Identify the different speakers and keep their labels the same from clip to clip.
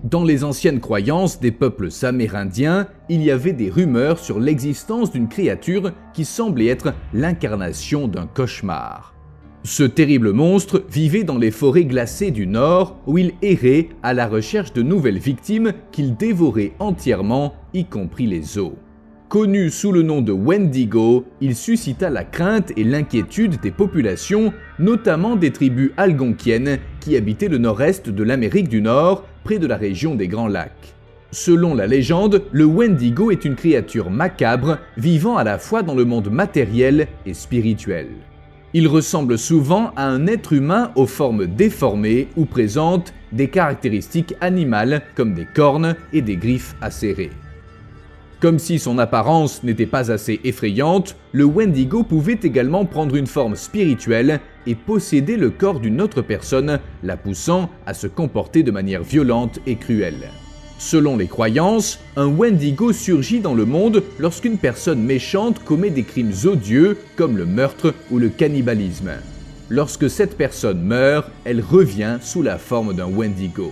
Speaker 1: Dans les anciennes croyances des peuples amérindiens, il y avait des rumeurs sur l'existence d'une créature qui semblait être l'incarnation d'un cauchemar. Ce terrible monstre vivait dans les forêts glacées du Nord où il errait à la recherche de nouvelles victimes qu'il dévorait entièrement, y compris les os. Connu sous le nom de Wendigo, il suscita la crainte et l'inquiétude des populations, notamment des tribus algonquiennes qui habitaient le nord-est de l'Amérique du Nord, près de la région des Grands Lacs. Selon la légende, le Wendigo est une créature macabre vivant à la fois dans le monde matériel et spirituel. Il ressemble souvent à un être humain aux formes déformées ou présente des caractéristiques animales comme des cornes et des griffes acérées. Comme si son apparence n'était pas assez effrayante, le Wendigo pouvait également prendre une forme spirituelle et posséder le corps d'une autre personne, la poussant à se comporter de manière violente et cruelle. Selon les croyances, un Wendigo surgit dans le monde lorsqu'une personne méchante commet des crimes odieux comme le meurtre ou le cannibalisme. Lorsque cette personne meurt, elle revient sous la forme d'un Wendigo.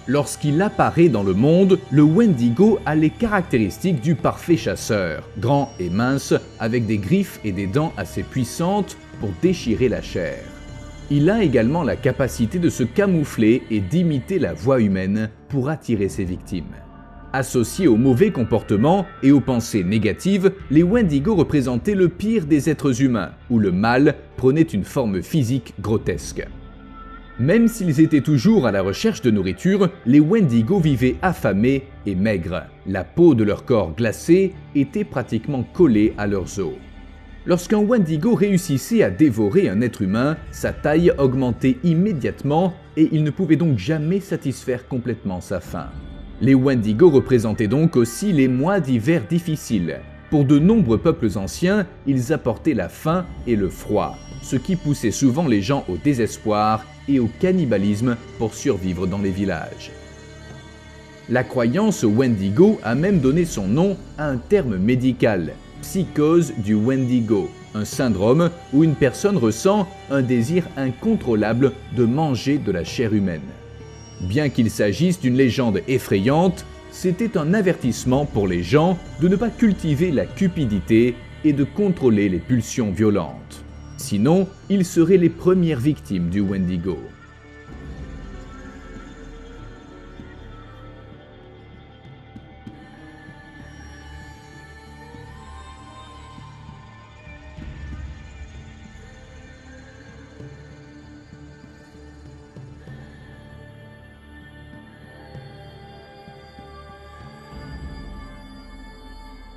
Speaker 1: Lorsqu'il apparaît dans le monde, le Wendigo a les caractéristiques du parfait chasseur, grand et mince, avec des griffes et des dents assez puissantes pour déchirer la chair. Il a également la capacité de se camoufler et d'imiter la voix humaine pour attirer ses victimes. Associés aux mauvais comportements et aux pensées négatives, les Wendigo représentaient le pire des êtres humains, où le mal prenait une forme physique grotesque. Même s'ils étaient toujours à la recherche de nourriture, les Wendigo vivaient affamés et maigres. La peau de leur corps glacé était pratiquement collée à leurs os. Lorsqu'un Wendigo réussissait à dévorer un être humain, sa taille augmentait immédiatement et il ne pouvait donc jamais satisfaire complètement sa faim. Les Wendigo représentaient donc aussi les mois d'hiver difficiles. Pour de nombreux peuples anciens, ils apportaient la faim et le froid, ce qui poussait souvent les gens au désespoir et au cannibalisme pour survivre dans les villages. La croyance au Wendigo a même donné son nom à un terme médical, psychose du Wendigo, un syndrome où une personne ressent un désir incontrôlable de manger de la chair humaine. Bien qu'il s'agisse d'une légende effrayante, c'était un avertissement pour les gens de ne pas cultiver la cupidité et de contrôler les pulsions violentes. Sinon, ils seraient les premières victimes du Wendigo.